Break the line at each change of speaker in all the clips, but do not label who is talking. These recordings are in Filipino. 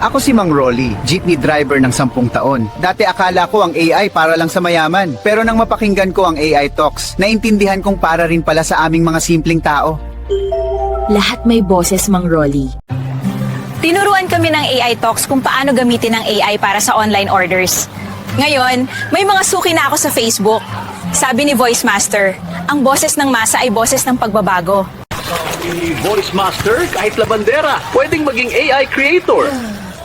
Ako si Mang Rolly, jeepney driver ng 10 taon. Dati akala ko ang AI para lang sa mayaman. Pero nang mapakinggan ko ang AI Talks, naintindihan kong para rin pala sa aming mga simpleng tao.
Lahat may boses, Mang Rolly.
Tinuruan kami ng AI Talks kung paano gamitin ang AI para sa online orders. Ngayon, may mga suki na ako sa Facebook. Sabi ni Voice Master, ang boses ng masa ay boses ng pagbabago.
Voice Master, kahit labandera, pwedeng maging AI creator.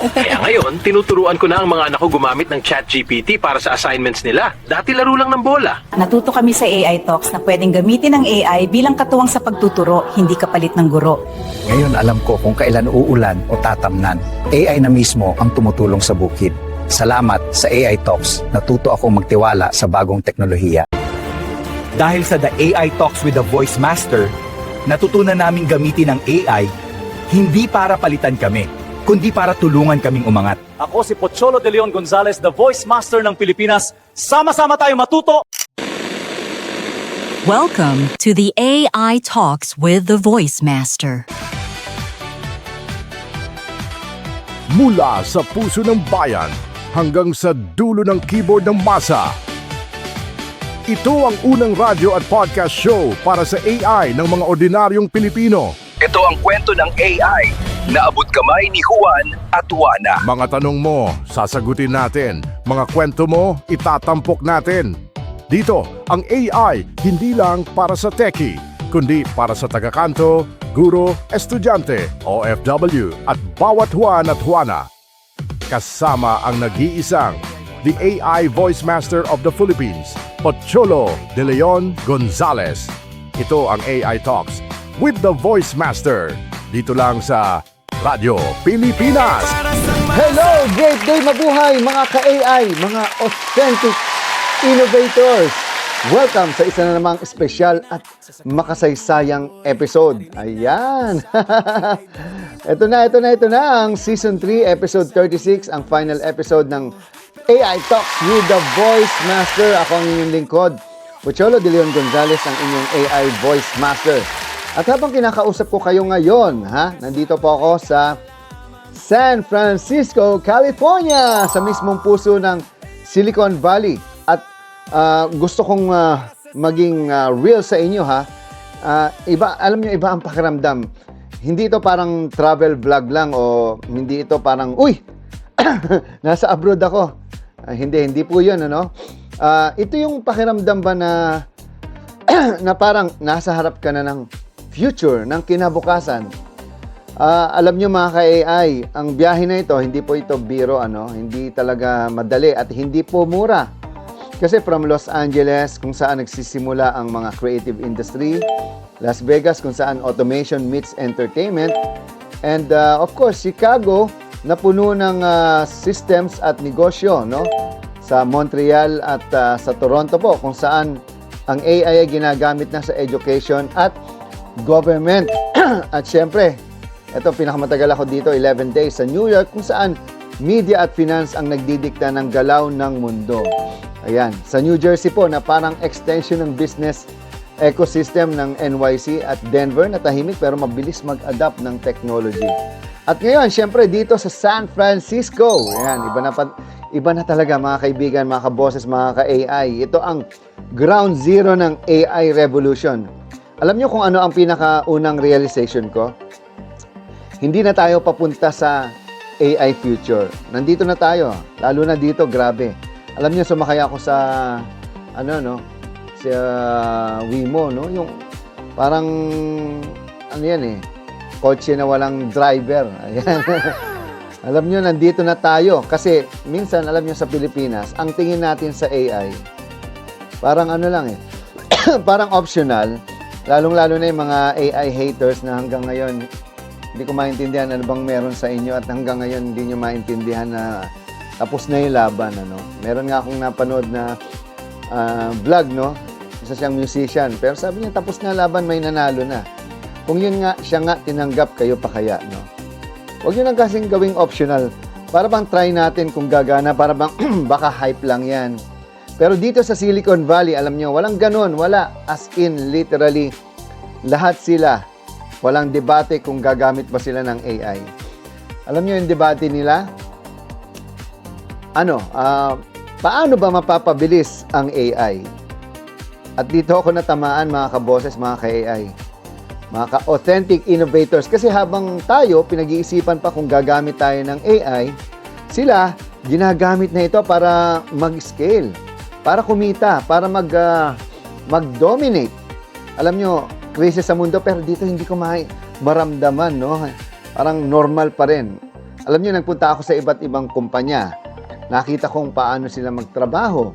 Kaya ngayon, tinuturuan ko na ang mga anak ko gumamit ng ChatGPT para sa assignments nila. Dati laro lang ng bola.
Natuto kami sa AI Talks na pwedeng gamitin ng AI bilang katuwang sa pagtuturo, hindi kapalit ng guro.
Ngayon alam ko kung kailan uulan o tatamnan. AI na mismo ang tumutulong sa bukid. Salamat sa AI Talks, natuto akong magtiwala sa bagong teknolohiya.
Dahil sa The AI Talks with the Voice Master, natutunan naming gamitin ang AI hindi para palitan kami, kundi para tulungan kaming umangat.
Ako si Pocholo de Leon Gonzalez, the Voice Master ng Pilipinas. Sama-sama tayo matuto!
Welcome to the AI Talks with the Voice Master.
Mula sa puso ng bayan hanggang sa dulo ng keyboard ng masa. Ito ang unang radyo at podcast show para sa AI ng mga ordinaryong Pilipino.
Ito ang kwento ng AI na abot kamay ni Juan at Juana.
Mga tanong mo, sasagutin natin. Mga kwento mo, itatampok natin. Dito, ang AI hindi lang para sa techie, kundi para sa tagakanto, guro, estudyante, OFW at bawat Juan at Juana. Kasama ang nag-iisang the AI Voice Master of the Philippines, Pocholo de Leon Gonzalez. Ito ang AI Talks with the Voice Master. Dito lang sa Radyo Pilipinas.
Hello! Great day mabuhay mga ka-AI, mga authentic innovators. Welcome sa isa na namang espesyal at makasaysayang episode. Ayan! Ito na ang Season 3, Episode 36, ang final episode ng AI Talks with the Voice Master. Ako ang inyong lingkod, Pocholo de Leon Gonzalez, ang inyong AI Voice Master. At habang kinakausap ko kayo ngayon, nandito po ako sa San Francisco, California, sa mismong puso ng Silicon Valley. At gusto kong maging real sa inyo, alam niyo, iba ang pakiramdam. Hindi ito parang travel vlog lang o hindi ito parang, uy, nasa abroad ako. Hindi po yun, ano? Ito yung pakiramdam ba na na parang nasa harap ka na ng future, ng kinabukasan. Alam nyo mga ka-AI, ang biyahe na ito, hindi po ito biro, hindi talaga madali at hindi po mura. Kasi from Los Angeles, kung saan nagsisimula ang mga creative industry, Las Vegas, kung saan automation meets entertainment, and of course, Chicago, na puno ng systems at negosyo, no? Sa Montreal at sa Toronto po, kung saan ang AI ay ginagamit na sa education at government. At syempre, ito pinakamatagal ako dito, 11 days sa New York, kung saan media at finance ang nagdidikta ng galaw ng mundo. Ayan, sa New Jersey po na parang extension ng business ecosystem ng NYC at Denver na tahimik pero mabilis mag-adapt ng technology. At ngayon, syempre dito sa San Francisco, ayan, iba na talaga mga kaibigan, mga kaboses, mga ka-AI. Ito ang ground zero ng AI revolution. Alam niyo kung ano ang pinakaunang realization ko? Hindi na tayo papunta sa AI future. Nandito na tayo. Lalo na dito, grabe. Alam niyo, sumakay ako sa, sa Waymo, no? Yung parang, kotse na walang driver. Ayan. Alam niyo, nandito na tayo. Kasi, minsan, alam niyo sa Pilipinas, ang tingin natin sa AI, parang parang optional. Lalong-lalo na yung mga AI haters na hanggang ngayon, hindi ko maintindihan ano bang meron sa inyo at hanggang ngayon hindi nyo maintindihan na tapos na yung laban. Meron nga akong napanood na vlog, no? Isa siyang musician. Pero sabi niya, tapos na laban, may nanalo na. Kung yun nga, siya nga tinanggap, kayo pa kaya, no? Huwag nyo lang kasing gawing optional. Para bang try natin kung gagana, para bang baka hype lang yan. Pero dito sa Silicon Valley, alam nyo, walang ganun, wala. As in, literally, lahat sila. Walang debate kung gagamit ba sila ng AI. Alam nyo yung debate nila? Paano ba mapapabilis ang AI? At dito ako natamaan, mga kaboses, mga ka-AI. Mga ka-authentic innovators. Kasi habang tayo, pinag-iisipan pa kung gagamit tayo ng AI, sila, ginagamit na ito para mag-scale, para kumita, para mag-dominate. Alam nyo, krisis sa mundo, pero dito hindi ko maramdaman, no? Parang normal pa rin. Alam nyo, nagpunta ako sa iba't ibang kumpanya. Nakita kong paano sila magtrabaho,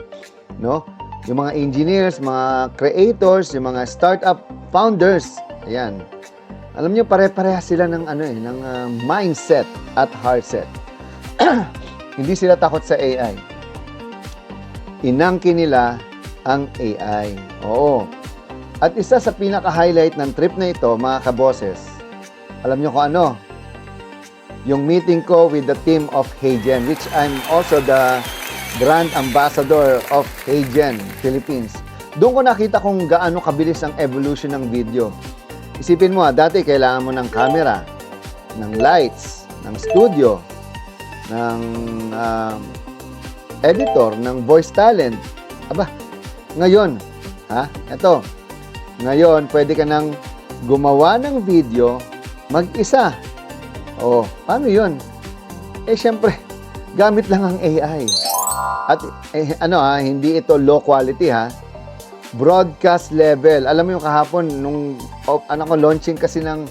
no? Yung mga engineers, mga creators, yung mga startup founders, ayan. Alam nyo, pare-pareha sila ng mindset at heart set. Hindi sila takot sa AI. Inangkin nila ang AI. Oo. At isa sa pinaka-highlight ng trip na ito, mga kaboses, alam nyo kung ano? Yung meeting ko with the team of HeyGen, which I'm also the brand ambassador of HeyGen Philippines. Doon ko nakita kung gaano kabilis ang evolution ng video. Isipin mo, dati kailangan mo ng camera, ng lights, ng studio, ng editor, ng voice talent. Aba, ngayon, ngayon, pwede ka nang gumawa ng video mag-isa. Oh, paano yun? Siyempre, gamit lang ang AI. At hindi ito low quality, broadcast level. Alam mo yung kahapon, nung launching kasi ng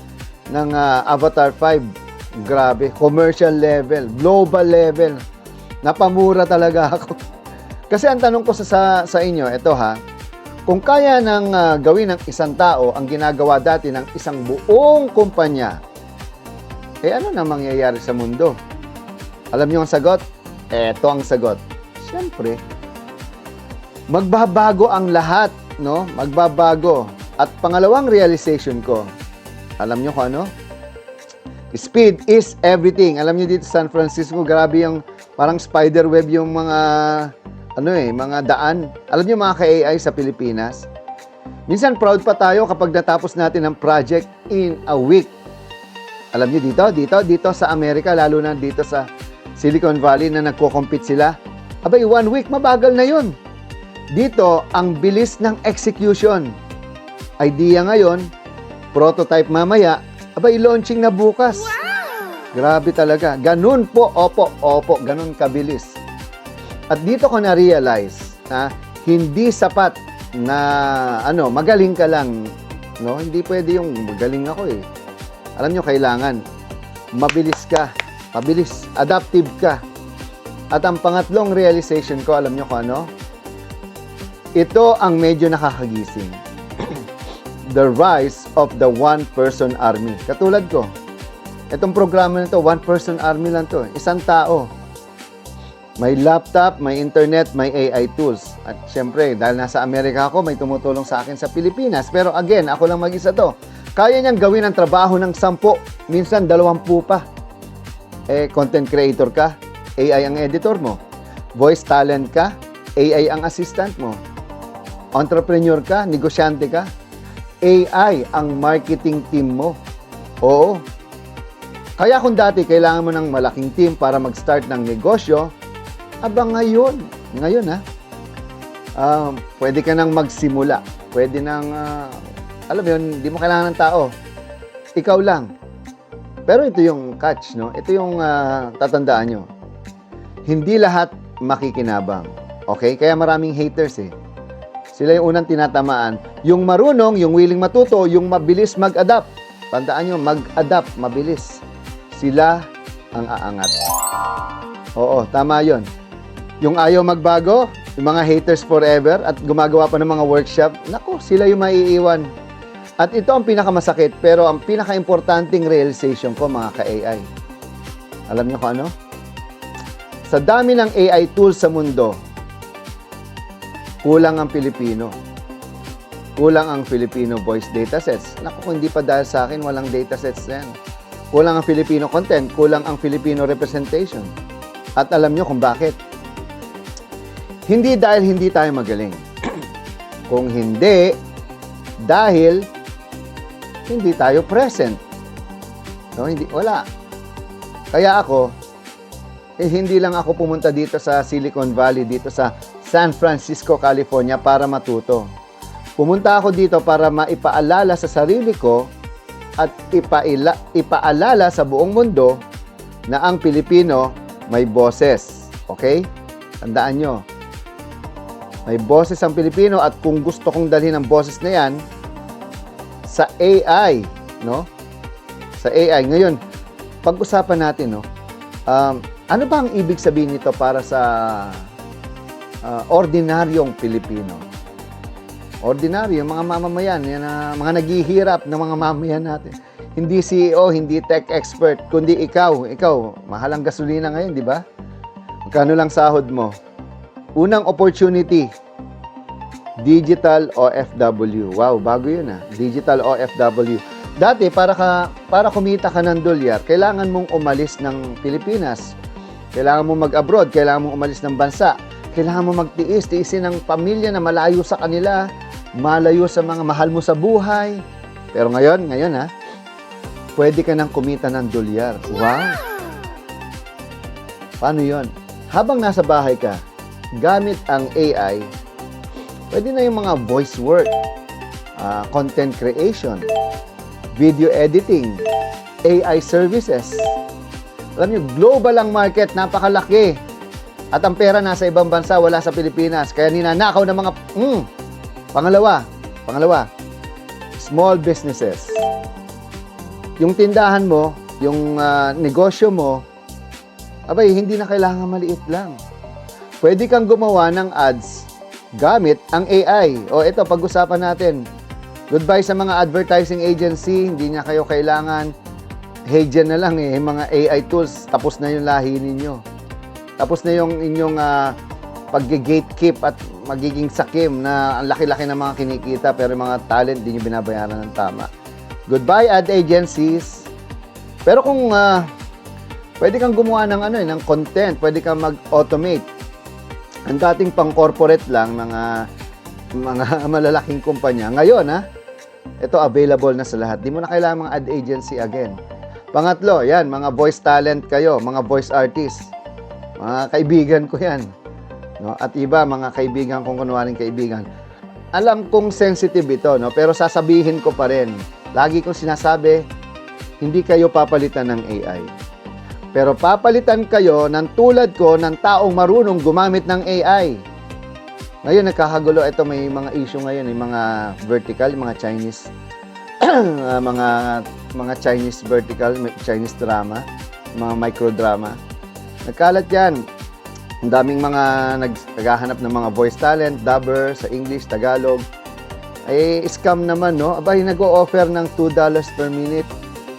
Avatar 5, grabe, commercial level, global level. Napamura talaga ako. Kasi ang tanong ko sa inyo, ito kung kaya nang gawin ng isang tao ang ginagawa dati ng isang buong kumpanya, ano na mangyayari sa mundo? Alam niyo ang sagot? Ito ang sagot. Siyempre, magbabago ang lahat, no? Magbabago. At pangalawang realization ko, alam niyo kung ano? Speed is everything. Alam niyo dito sa San Francisco, grabe yung parang spider web yung mga mga daan. Alam niyo mga ka-AI sa Pilipinas, minsan proud pa tayo kapag natapos natin ang project in a week. Alam niyo dito sa Amerika, lalo na dito sa Silicon Valley na nagko-compete sila, 1 week, mabagal na yun. Dito, ang bilis ng execution. Idea ngayon, prototype mamaya, launching na bukas. Wow! Grabe talaga. Ganun po, opo, ganun kabilis. At dito ko na-realize na hindi sapat na magaling ka lang. No? Hindi pwede yung magaling ako eh. Alam nyo, kailangan mabilis ka, adaptive ka. At ang pangatlong realization ko, alam nyo kung ano? Ito ang medyo nakakagising. The rise of the one-person army. Katulad ko, itong programa na ito, one-person army lang to. Isang tao. May laptop, may internet, may AI tools. At syempre, dahil nasa Amerika ako, may tumutulong sa akin sa Pilipinas. Pero again, ako lang mag-isa to. Kaya niyang gawin ang trabaho ng 10, minsan 20 pa. Content creator ka, AI ang editor mo. Voice talent ka, AI ang assistant mo. Entrepreneur ka, negosyante ka, AI ang marketing team mo. Oo. Kaya kung dati kailangan mo ng malaking team para mag-start ng negosyo, ngayon pwede ka nang magsimula. Pwede nang, alam mo yun, hindi mo kailangan ng tao. Ikaw lang. Pero ito yung catch, no? Ito yung tatandaan nyo. Hindi lahat makikinabang. Okay? Kaya maraming haters eh. Sila yung unang tinatamaan. Yung marunong, yung willing matuto, yung mabilis mag-adapt. Tandaan nyo, mag-adapt, mabilis. Sila ang aangat. Oo, tama yon. Yung ayaw magbago, yung mga haters forever at gumagawa pa ng mga workshop, naku, sila yung maiiwan. At ito ang pinakamasakit, pero ang pinaka-importanting realization ko, mga ka-AI. Alam niyo kung ano? Sa dami ng AI tools sa mundo, kulang ang Pilipino. Kulang ang Filipino voice datasets. Naku, kung hindi pa dahil sa akin, walang datasets na yan. Kulang ang Filipino content, kulang ang Filipino representation. At alam niyo kung bakit? Hindi dahil hindi tayo magaling. Kung hindi, dahil hindi tayo present. No, wala. Kaya ako, hindi lang ako pumunta dito sa Silicon Valley, dito sa San Francisco, California para matuto. Pumunta ako dito para maipaalala sa sarili ko at ipaalala sa buong mundo na ang Pilipino may boses. Okay? Tandaan nyo. May boses ang Pilipino at kung gusto kong dalhin ang boses na yan sa AI, no? Sa AI. Ngayon, pag-usapan natin, no? Ano ba ang ibig sabihin nito para sa ordinaryong Pilipino? Ordinaryo, yung mga mamamayan, yan, mga naghihirap na mga mamamayan natin. Hindi CEO, hindi tech expert, kundi ikaw. Ikaw, mahal ang gasolina ngayon, di ba? Magkano lang sahod mo? Unang opportunity, digital OFW. Wow, bago yun digital OFW. Dati, para kumita ka ng dolyar, kailangan mong umalis ng Pilipinas. Kailangan mong mag-abroad, kailangan mong umalis ng bansa. Kailangan mong tiisin ng pamilya na malayo sa kanila, malayo sa mga mahal mo sa buhay. Pero ngayon pwede ka nang kumita ng dolyar. Wow! Paano yon? Habang nasa bahay ka, gamit ang AI, pwede na yung mga voice work, content creation, video editing, AI services. Alam nyo, global ang market, napakalaki. At ang pera nasa ibang bansa, wala sa Pilipinas. Kaya ninanakaw ng mga... Pangalawa, small businesses. Yung tindahan mo, yung negosyo mo, abay, hindi na kailangan maliit lang. Pwede kang gumawa ng ads gamit ang AI. O ito, pag-usapan natin. Goodbye sa mga advertising agency, hindi na kayo kailangan. Hey, dyan na lang yung mga AI tools, tapos na yung lahi ninyo. Tapos na yung inyong pag-gatekeep at magiging sakim na ang laki-laki ng mga kinikita pero yung mga talent di nyo binabayaran ng tama. Goodbye ad agencies. Pero kung pwede kang gumawa ng content, pwede kang mag-automate. Ang dating pang-corporate lang, mga malalaking kumpanya. Ngayon, ito available na sa lahat. Di mo na kailangan mga ad agency again. Pangatlo, yan, mga voice talent kayo, mga voice artists. Mga kaibigan ko yan. No? At iba, mga kaibigan kong kunwaring kaibigan. Alam kong sensitive ito, no? Pero sasabihin ko pa rin. Lagi kong sinasabi, hindi kayo papalitan ng AI. Pero papalitan kayo ng tulad ko ng taong marunong gumamit ng AI. Ngayon, nagkakagulo. Ito, may mga issue ngayon, yung mga vertical, mga Chinese, mga Chinese vertical, Chinese drama, mga microdrama. Nagkalat yan. Ang daming mga naghahanap ng mga voice talent, dubber, sa English, Tagalog. Ay, scam naman, no? Abay, nag-o-offer ng $2 per minute.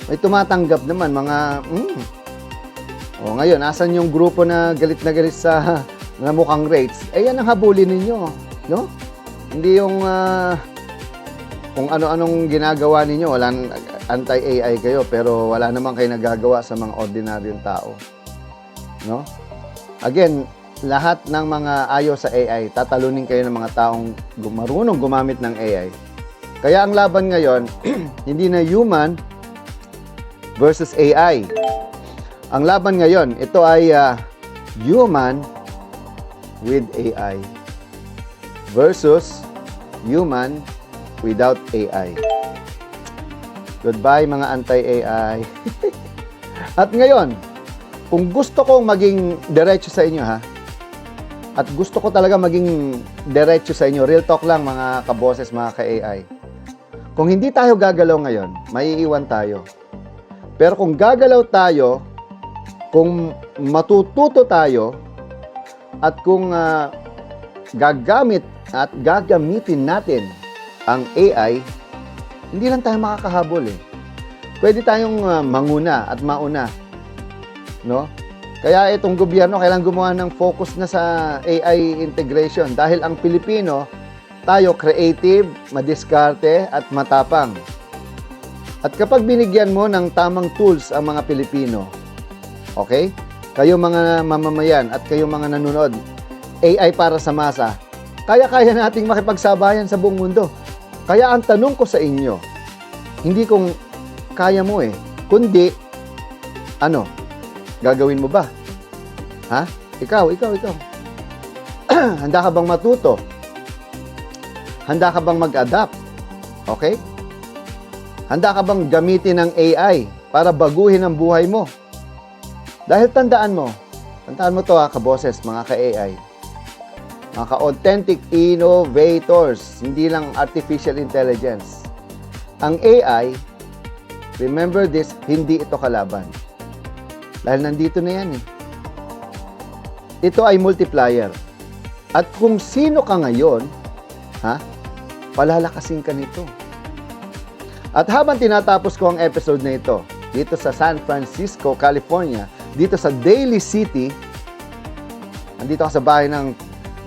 May tumatanggap naman, mga, O, ngayon, asan yung grupo na galit sa na mukhang rates? Eh, yan ang habulin ninyo, no? Hindi yung, kung ano-anong ginagawa ninyo, walang anti-AI kayo, pero wala naman kayo nagagawa sa mga ordinaryong tao. No? Again, lahat ng mga ayaw sa AI, tatalunin kayo ng mga taong marunong gumamit ng AI. Kaya ang laban ngayon, hindi na human versus AI. Ang laban ngayon, ito ay human with AI versus human without AI. Goodbye mga anti-AI. At ngayon, kung gusto kong maging diretso sa inyo at gusto ko talaga maging diretso sa inyo, real talk lang mga kaboses, mga ka-AI. Kung hindi tayo gagalaw ngayon, maiiwan tayo. Pero kung gagalaw tayo, kung matututo tayo, at kung gagamit at gagamitin natin ang AI, hindi lang tayo makakahabol Pwede tayong manguna at mauna. No? Kaya itong gobyerno kailangan gumawa ng focus na sa AI integration dahil ang Pilipino, tayo creative, madiskarte at matapang. At kapag binigyan mo ng tamang tools ang mga Pilipino, okay? Kayo mga mamamayan at kayo mga nanonood, AI para sa masa, kaya-kaya nating makipagsabayan sa buong mundo. Kaya ang tanong ko sa inyo, hindi kung kaya mo kundi Gagawin mo ba? Ha? Ikaw. Handa ka bang matuto? Handa ka bang mag-adapt? Okay? Handa ka bang gamitin ng AI para baguhin ang buhay mo? Dahil tandaan mo to kaboses, mga ka-AI. Mga ka-authentic innovators, hindi lang artificial intelligence. Ang AI, remember this, hindi ito kalaban. Dahil nandito na yan eh. Ito ay multiplier. At kung sino ka ngayon, palalakasin ka nito. At habang tinatapos ko ang episode na ito, dito sa San Francisco, California, dito sa Daly City, andito ako sa bahay ng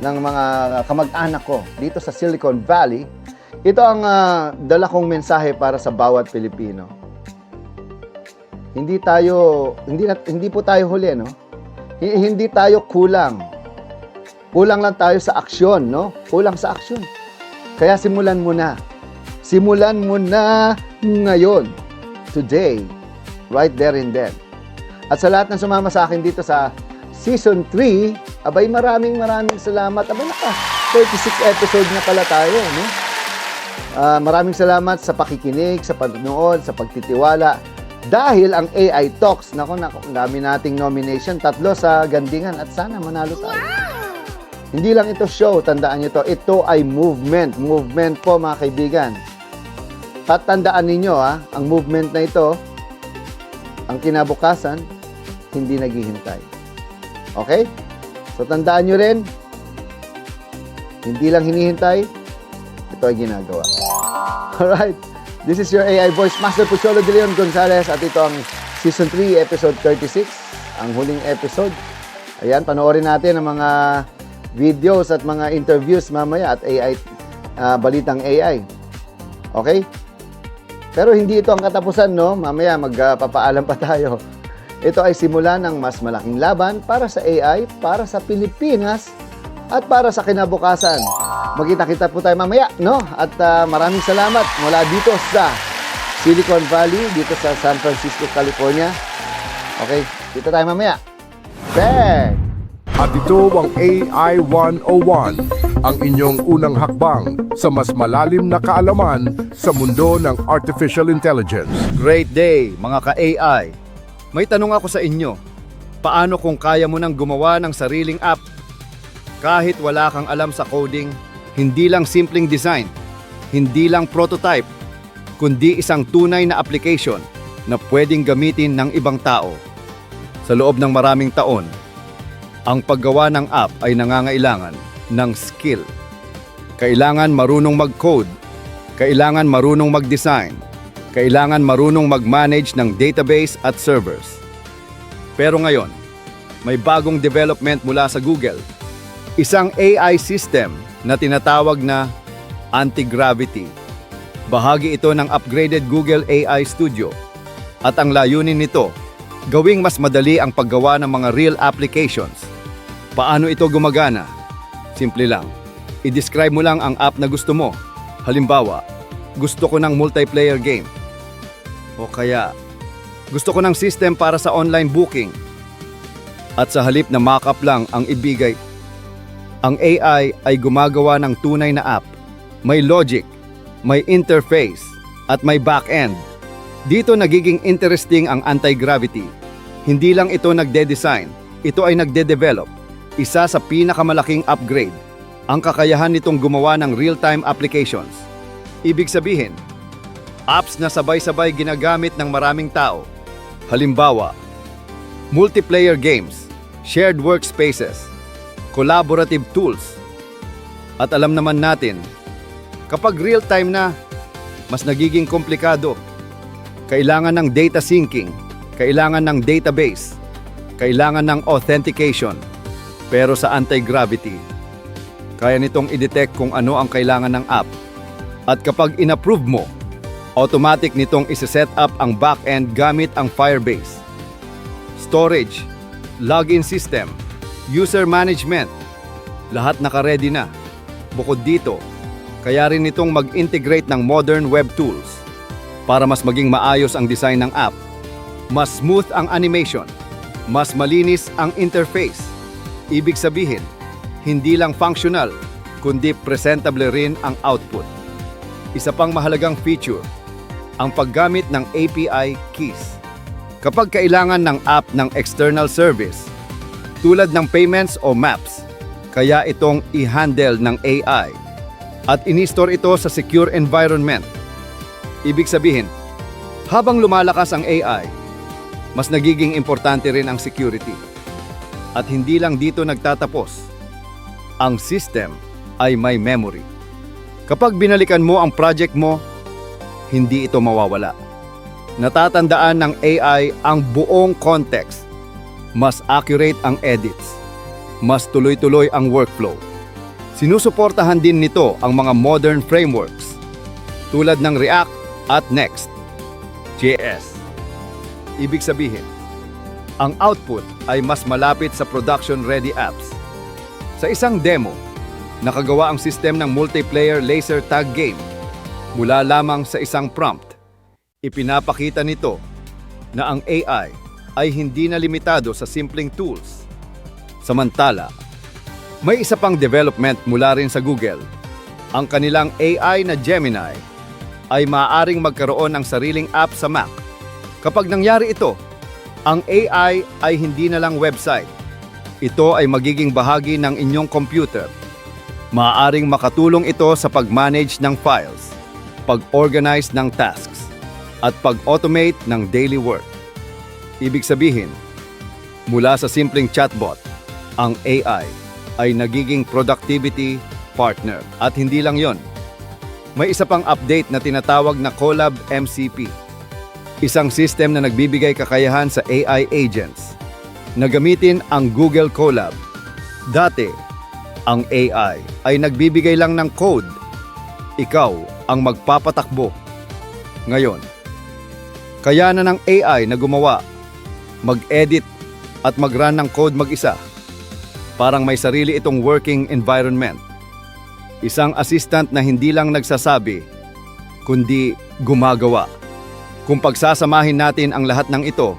mga kamag-anak ko, dito sa Silicon Valley, ito ang dala kong mensahe para sa bawat Pilipino. Hindi po tayo huli, no? Hindi tayo kulang. Kulang lang tayo sa aksyon, no? Kulang sa aksyon. Kaya simulan mo na. Simulan mo na ngayon. Today. Right there and then. At sa lahat ng sumama sa akin dito sa Season 3, abay maraming salamat. Abay 36 episode na pala tayo, no? Maraming salamat sa pakikinig, sa panonood, sa pagtitiwala. Dahil ang AI Talks, nako, dami nating nomination, 3 sa Gandingan at sana manalo tayo. Wow! Hindi lang ito show, tandaan nyo to. Ito ay movement. Movement po, mga kaibigan. Tatandaan ninyo, ang movement na ito, ang kinabukasan, hindi naghihintay. Okay? So, tandaan nyo rin, hindi lang hinihintay, ito ay ginagawa. Alright. This is your AI Voice Master Pucholo de Leon Gonzalez at ito ang Season 3, Episode 36, ang huling episode. Ayan, panoorin natin ang mga videos at mga interviews mamaya at AI, balitang AI. Okay? Pero hindi ito ang katapusan, no? Mamaya magpapaalam pa tayo. Ito ay simula ng mas malaking laban para sa AI, para sa Pilipinas, at para sa kinabukasan. Magkita-kita po tayo mamaya, no? At maraming salamat mula dito sa Silicon Valley, dito sa San Francisco, California. Okay, kita tayo mamaya. Bang!
At ito ang AI 101, ang inyong unang hakbang sa mas malalim na kaalaman sa mundo ng Artificial Intelligence.
Great day, mga ka-AI. May tanong ako sa inyo. Paano kung kaya mo nang gumawa ng sariling app? Kahit wala kang alam sa coding, hindi lang simpleng design, hindi lang prototype, kundi isang tunay na application na pwedeng gamitin ng ibang tao. Sa loob ng maraming taon, ang paggawa ng app ay nangangailangan ng skill. Kailangan marunong mag-code, kailangan marunong mag-design, kailangan marunong mag-manage ng database at servers. Pero ngayon, may bagong development mula sa Google. Isang AI system na tinatawag na Anti-Gravity. Bahagi ito ng upgraded Google AI Studio. At ang layunin nito, gawing mas madali ang paggawa ng mga real applications. Paano ito gumagana? Simple lang. I-describe mo lang ang app na gusto mo. Halimbawa, gusto ko ng multiplayer game. O kaya, gusto ko ng system para sa online booking. At sa halip na mock-up lang ang ibigay, ang AI ay gumagawa ng tunay na app. May logic, may interface, at may back-end. Dito nagiging interesting ang anti-gravity. Hindi lang ito nagde-design, ito ay nagde-develop. Isa sa pinakamalaking upgrade, ang kakayahan nitong gumawa ng real-time applications. Ibig sabihin, apps na sabay-sabay ginagamit ng maraming tao. Halimbawa, multiplayer games, shared workspaces, collaborative tools. At alam naman natin, kapag real-time na, mas nagiging komplikado. Kailangan ng data syncing, kailangan ng database, kailangan ng authentication. Pero sa anti-gravity, kaya nitong i-detect kung ano ang kailangan ng app. At kapag in-approve mo, automatic nitong isa-set up ang back-end gamit ang Firebase. Storage, login system, user management, lahat naka-ready na. Bukod dito, kaya rin nitong mag-integrate ng modern web tools para mas maging maayos ang design ng app, mas smooth ang animation, Mas malinis ang interface. Ibig sabihin, hindi lang functional, kundi presentable rin ang output. Isa pang mahalagang feature, ang paggamit ng API keys. Kapag kailangan ng app ng external service, tulad ng payments o maps, kaya itong i-handle ng AI at ini-store ito sa secure environment. Ibig sabihin, habang lumalakas ang AI, mas nagiging importante rin ang security. At hindi lang dito nagtatapos. Ang system ay may memory. Kapag binalikan mo ang project mo, hindi ito mawawala. Natatandaan ng AI ang buong context. Mas accurate ang edits. Mas tuloy-tuloy ang workflow. Sinusuportahan din nito ang mga modern frameworks tulad ng React at Next.js. Ibig sabihin, ang output ay mas malapit sa production-ready apps. Sa isang demo, nakagawa ang sistem ng multiplayer laser tag game mula lamang sa isang prompt. Ipinapakita nito na ang AI ay hindi na limitado sa simpleng tools. Samantala, may isa pang development mula rin sa Google. Ang kanilang AI na Gemini ay maaaring magkaroon ng sariling app sa Mac. Kapag nangyari ito, ang AI ay hindi na lang website. Ito ay magiging bahagi ng inyong computer. Maaaring makatulong ito sa pag-manage ng files, pag-organize ng tasks, at pag-automate ng daily work. Ibig sabihin, mula sa simpleng chatbot, ang AI ay nagiging productivity partner. At hindi lang yon. May isa pang update na tinatawag na Colab MCP. Isang system na nagbibigay kakayahan sa AI agents na gamitin ang Google Colab. Dati, ang AI ay nagbibigay lang ng code. Ikaw ang magpapatakbo. Ngayon, kaya na ng AI na gumawa, mag-edit at mag-run ng code mag-isa. Parang may sarili itong working environment. Isang assistant na hindi lang nagsasabi, kundi gumagawa. Kung pagsasamahin natin ang lahat ng ito,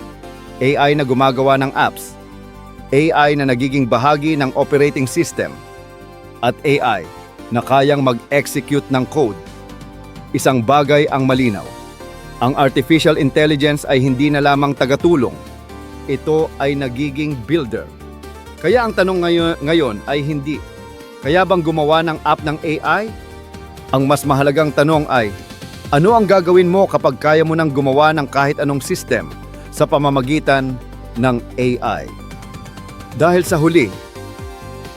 AI na gumagawa ng apps, AI na nagiging bahagi ng operating system, at AI na kayang mag-execute ng code, isang bagay ang malinaw. Ang artificial intelligence ay hindi na lamang tagatulong. Ito ay nagiging builder. Kaya ang tanong ngayon ay hindi, kaya bang gumawa ng app ng AI? Ang mas mahalagang tanong ay, ano ang gagawin mo kapag kaya mo nang gumawa ng kahit anong system sa pamamagitan ng AI? Dahil sa huli,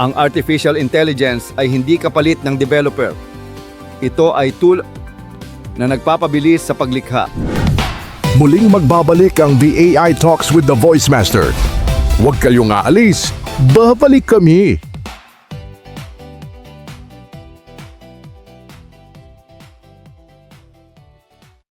ang artificial intelligence ay hindi kapalit ng developer. Ito ay tool na nagpapabilis sa paglikha.
Muling magbabalik ang The AI Talks with the Voice Master. Huwag kayong aalis, babalik kami.